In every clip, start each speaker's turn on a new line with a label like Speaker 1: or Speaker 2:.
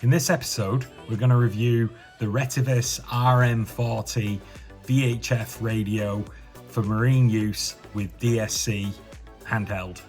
Speaker 1: In this episode, we're going to review the Retevis RM40 VHF radio for marine use with DSC handheld.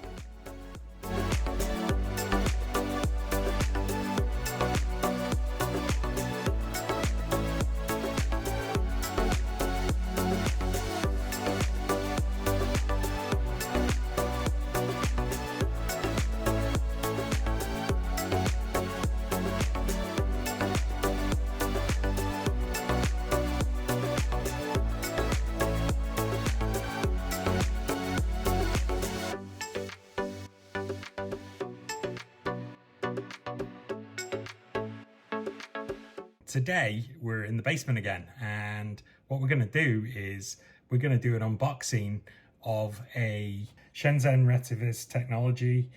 Speaker 1: Today we're in the basement again, and what we're going to do is we're going to do an unboxing of a Shenzhen Retevis technology.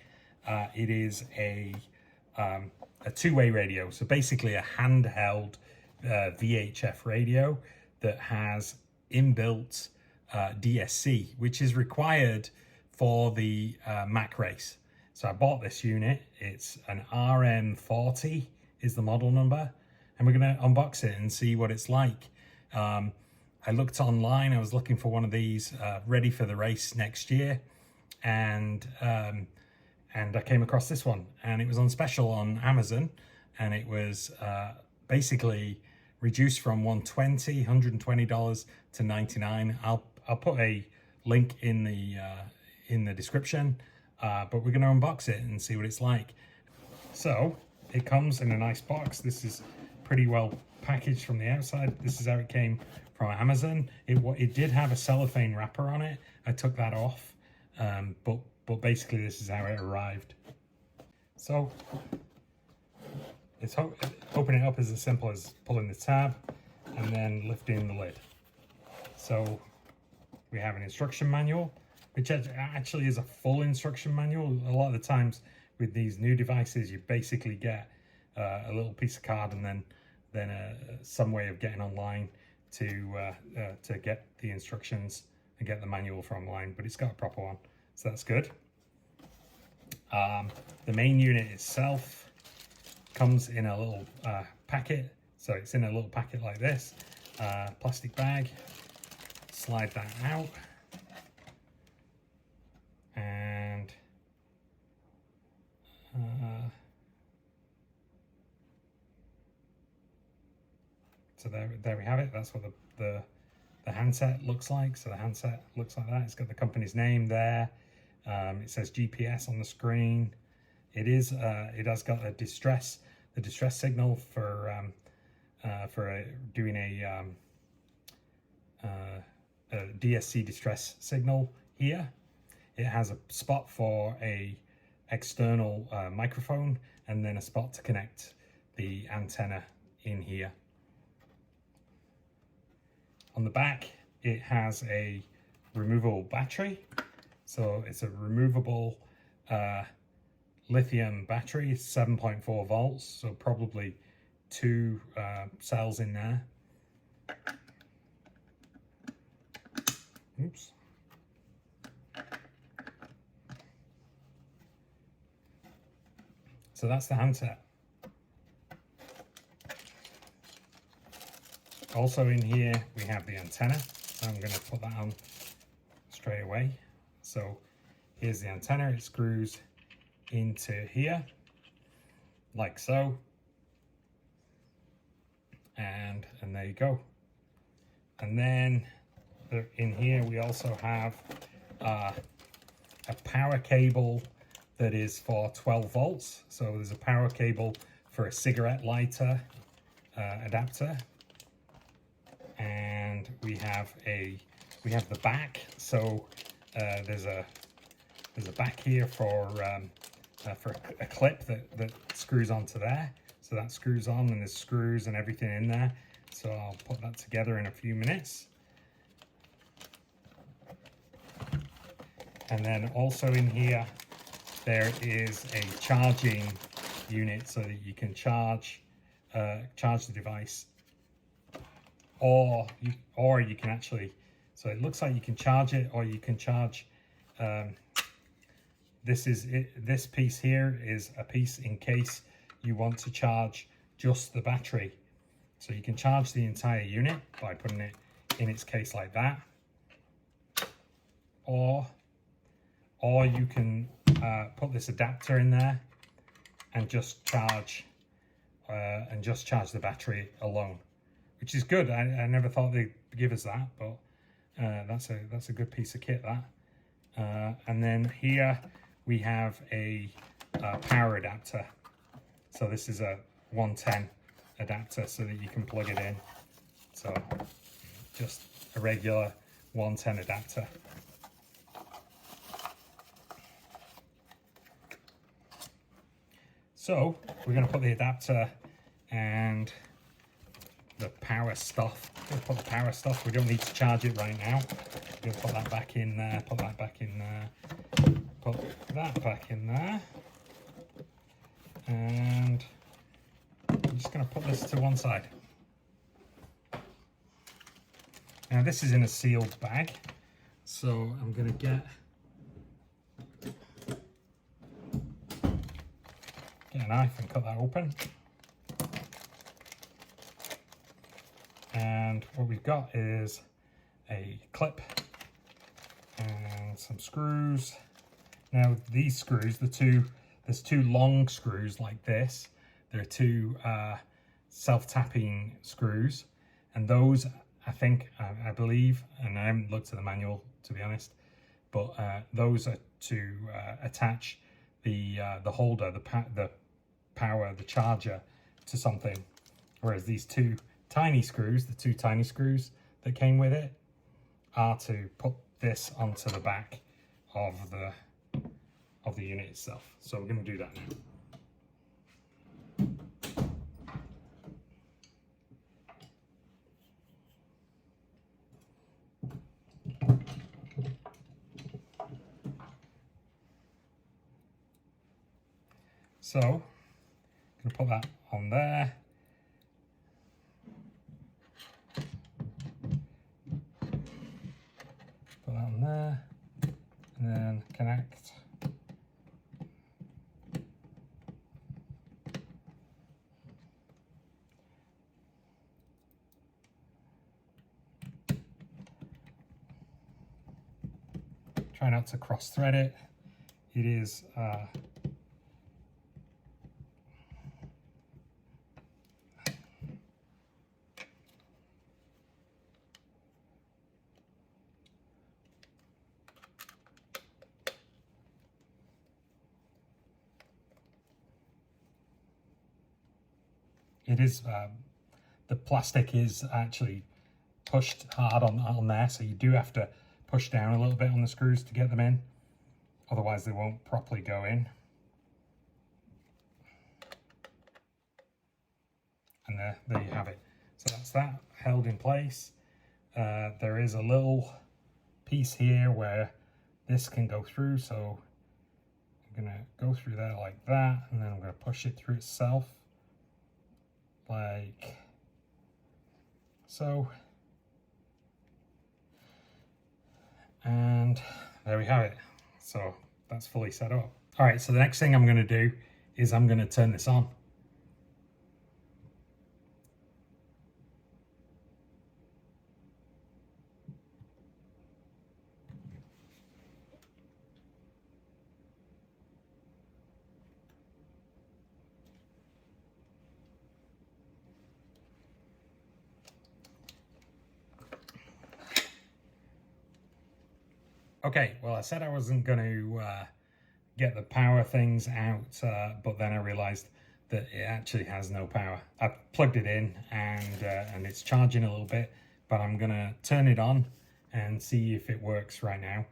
Speaker 1: It is a two-way radio, so basically a handheld VHF radio that has inbuilt DSC, which is required for the Mac race. So I bought this unit. It's an RM40 is the model number. And we're going to unbox it and see what it's like. I looked online. I was looking for one of these ready for the race next year, and I came across this one, and it was on special on Amazon, and it was basically reduced from $120 to $99. I'll put a link in the description, but we're going to unbox it and see what it's like. So it comes in a nice box. This is pretty well packaged from the outside. This is how it came from Amazon. It did have a cellophane wrapper on it. I took that off, but basically this is how it arrived. So it's opening it up is as simple as pulling the tab and then lifting the lid. So we have an instruction manual, which actually is a full instruction manual. A lot of the times with these new devices, you basically get a little piece of card and then some way of getting online to get the instructions and get the manual from online, but it's got a proper one, so that's good. The main unit itself comes in a little packet, so it's in a little packet like this, plastic bag. Slide that out, and so there we have it. That's what the handset looks like. So the handset looks like that. It's got the company's name there. It says GPS on the screen. It has got the distress signal for doing a DSC distress signal here. It has a spot for a external microphone, and then a spot to connect the antenna in here. On the back, it has a removable battery. So it's a removable lithium battery, 7.4 volts, so probably 2 cells in there. Oops. So that's the handset. Also in here we have the antenna, so I'm going to put that on straight away. So here's the antenna. It screws into here like so, and there you go. And then in here we also have a power cable that is for 12 volts. So there's a power cable for a cigarette lighter adapter. And we have the back. So there's a back here for a clip that screws onto there. So that screws on, and there's screws and everything in there. So I'll put that together in a few minutes. And then also in here there is a charging unit so that you can charge the device, or you can actually, so it looks like you can charge it, or you can charge this piece here is a piece in case you want to charge just the battery. So you can charge the entire unit by putting it in its case like that, or you can put this adapter in there and just charge the battery alone, which is good. I never thought they'd give us that, but that's a good piece of kit, that. And then here we have a power adapter. So this is a 110 adapter so that you can plug it in. So just a regular 110 adapter. So we're going to put the adapter and the power stuff. We're going to put the power stuff. We don't need to charge it right now. We're going to put that back in there, put that back in there, put that back in there. And I'm just going to put this to one side. Now this is in a sealed bag, so I'm going to get a knife and cut that open. And what we've got is a clip and some screws. Now these screws, there's two long screws like this. There are two self-tapping screws, and those I believe, and I haven't looked at the manual to be honest, but those are to attach the holder, the power, the charger to something, whereas these two tiny screws, the two tiny screws that came with it, are to put this onto the back of the unit itself. So we're going to do that now. So, I'm going to put that on there. Put that on there, and then connect. Try not to cross thread it. It is the plastic is actually pushed hard on there, so you do have to push down a little bit on the screws to get them in, otherwise they won't properly go in. And there you have it. So that's that held in place. There is a little piece here where this can go through, so I'm gonna go through there like that, and then I'm gonna push it through itself like so. And there we have it. So that's fully set up. All right, so the next thing I'm going to do is I'm going to turn this on. Okay, well, I said I wasn't going to get the power things out, but then I realized that it actually has no power. I plugged it in and it's charging a little bit, but I'm going to turn it on and see if it works right now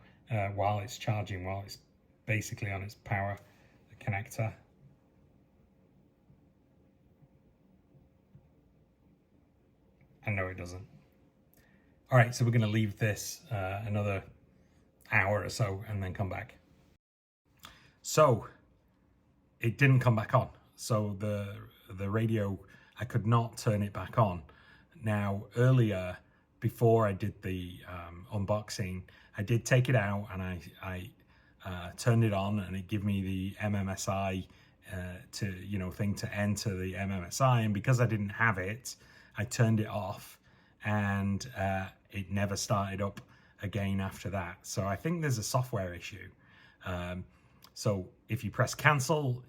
Speaker 1: while it's charging, while it's basically on its power connector. And no, it doesn't. All right, so we're going to leave this another hour or so and then come back. So it didn't come back on. So the radio, I could not turn it back on. Now earlier, before I did the unboxing, I did take it out and I turned it on, and it gave me the MMSI thing to enter the MMSI, and because I didn't have it, I turned it off, and it never started up again after that. So I think there's a software issue. So if you press cancel,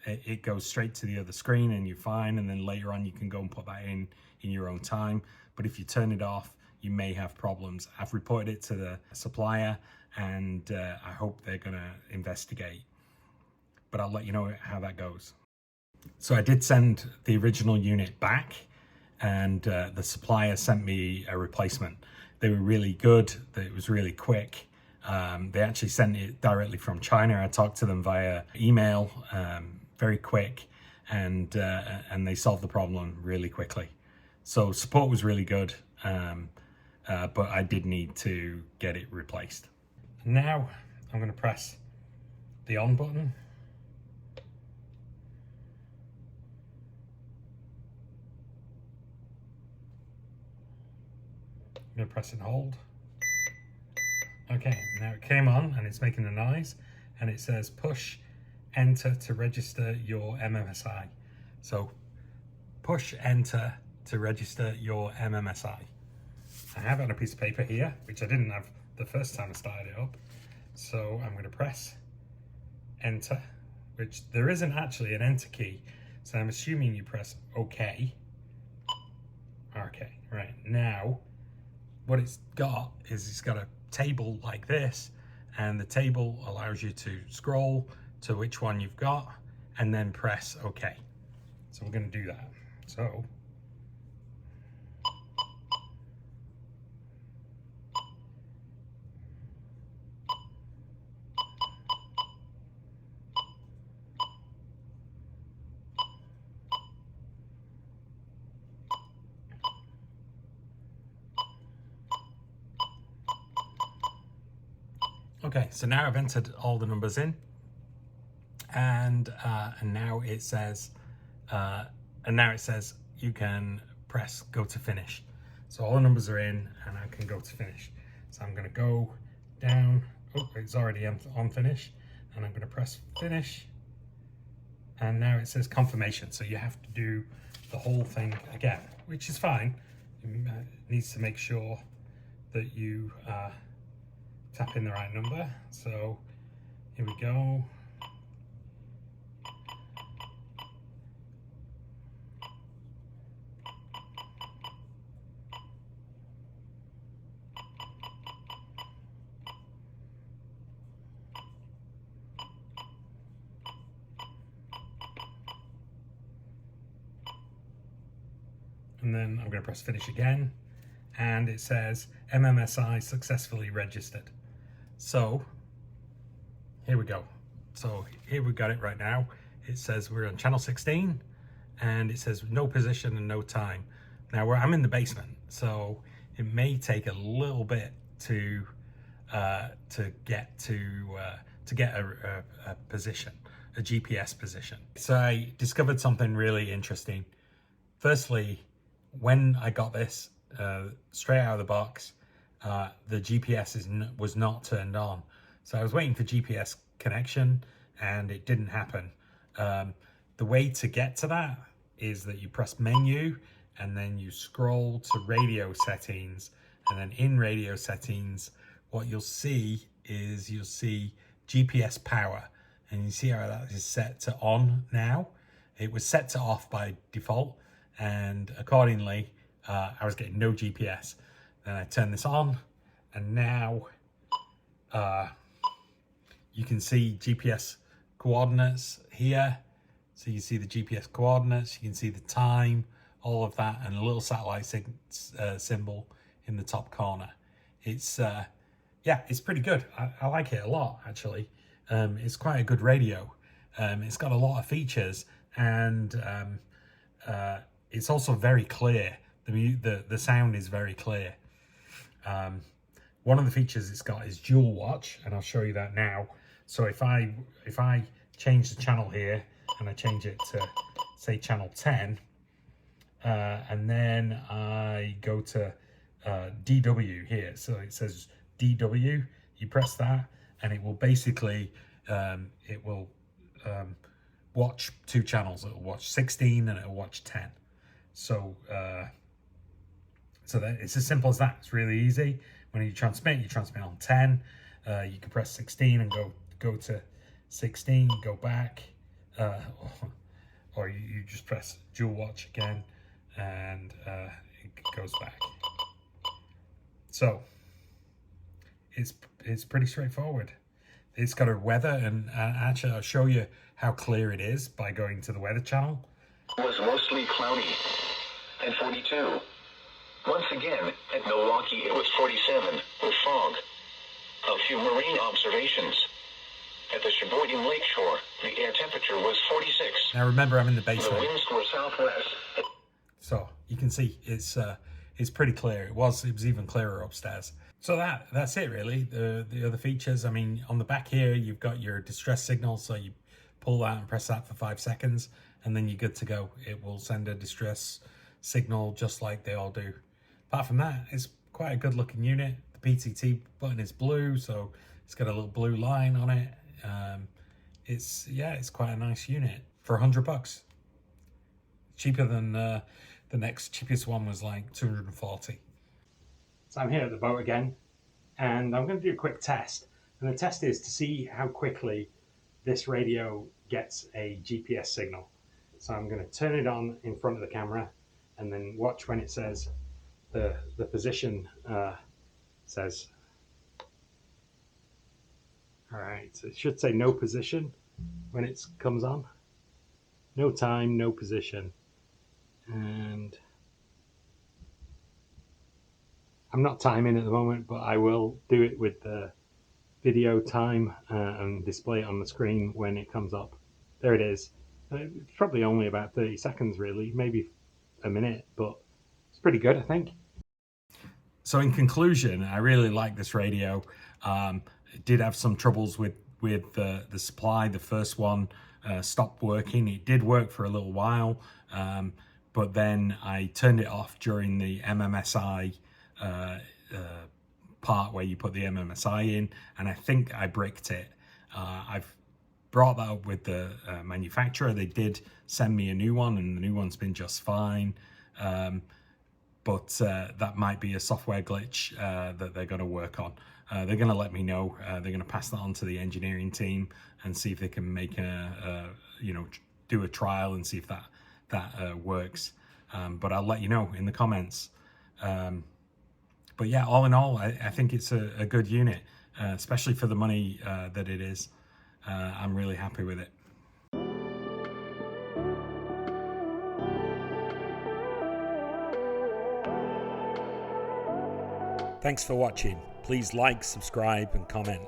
Speaker 1: it goes straight to the other screen and you're fine, and then later on you can go and put that in your own time. But if you turn it off, you may have problems. I've reported it to the supplier, and I hope they're going to investigate. But I'll let you know how that goes. So I did send the original unit back, and the supplier sent me a replacement. They were really good. It was really quick. They actually sent it directly from China. I talked to them via email, very quick, and they solved the problem really quickly. So support was really good, but I did need to get it replaced. Now I'm going to press the on button. I'm going to press and hold. Okay, now it came on and it's making a noise, and it says push enter to register your MMSI. So push enter to register your MMSI. I have it on a piece of paper here, which I didn't have the first time I started it up. So I'm going to press enter, which there isn't actually an enter key. So I'm assuming you press OK. Okay, right. Now, what it's got is it's got a table like this, and the table allows you to scroll to which one you've got and then press OK. So we're going to do that. So okay, so now I've entered all the numbers in, and now it says you can press go to finish. So all the numbers are in, and I can go to finish. So I'm going to go down. Oh, it's already on finish, and I'm going to press finish, and now it says confirmation. So you have to do the whole thing again, which is fine. It needs to make sure that you tap in the right number. So here we go. And then I'm going to press finish again, and it says MMSI successfully registered. So here we go. So here we got it right now. It says we're on channel 16, and it says no position and no time. Now I'm in the basement, so it may take a little bit to get a position, a GPS position. So I discovered something really interesting. Firstly, when I got this straight out of the box, the GPS was not turned on. So I was waiting for GPS connection, and it didn't happen. The way to get to that is that you press menu, and then you scroll to radio settings, and then in radio settings, what you'll see is GPS power, and you see how that is set to on now. It was set to off by default, and accordingly I was getting no GPS. Then I turn this on, and now you can see GPS coordinates here. So you see the GPS coordinates, you can see the time, all of that, and a little satellite symbol in the top corner. It's yeah, it's pretty good. I like it a lot, actually. It's quite a good radio. It's got a lot of features, and it's also very clear. The sound is very clear. One of the features it's got is dual watch, and I'll show you that now. So if I change the channel here, and I change it to, say, channel 10, and then I go to DW here, so it says DW, you press that, and it will basically watch 2 channels. It'll watch 16 and it'll watch 10. So so that it's as simple as that. It's really easy. When you transmit on 10. You can press 16 and go to 16, go back, or you just press dual watch again, and it goes back. So it's pretty straightforward. It's got a weather, and actually I'll show you how clear it is by going to the weather channel.
Speaker 2: It was mostly cloudy and 42. Once again, at Milwaukee it was 47 with fog. A few marine observations. At the Sheboygan Lakeshore, the air temperature was 46.
Speaker 1: Now remember, I'm in the basement.
Speaker 2: The winds were southwest.
Speaker 1: So you can see it's pretty clear. It was even clearer upstairs. So that's it really. The other features, I mean, on the back here you've got your distress signal, so you pull that and press that for 5 seconds and then you're good to go. It will send a distress signal just like they all do. Apart from that, it's quite a good looking unit. The PTT button is blue, so it's got a little blue line on it. It's quite a nice unit for $100. Cheaper than the next cheapest one was like 240. So I'm here at the boat again, and I'm going to do a quick test. And the test is to see how quickly this radio gets a GPS signal. So I'm going to turn it on in front of the camera and then watch when it says the position says. All right, so it should say no position when it comes on. No time, no position. And I'm not timing at the moment, but I will do it with the video time and display it on the screen when it comes up. There it is. It's probably only about 30 seconds really, maybe a minute, but it's pretty good, I think. So in conclusion, I really like this radio. It did have some troubles with the supply. The first one stopped working. It did work for a little while, but then I turned it off during the MMSI part where you put the MMSI in, and I think I bricked it. I've brought that up with the manufacturer. They did send me a new one, and the new one's been just fine. But that might be a software glitch that they're going to work on. They're going to let me know. They're going to pass that on to the engineering team and see if they can make do a trial and see if that works. But I'll let you know in the comments. But yeah, all in all, I think it's a good unit, especially for the money that it is. I'm really happy with it. Thanks for watching. Please like, subscribe, and comment.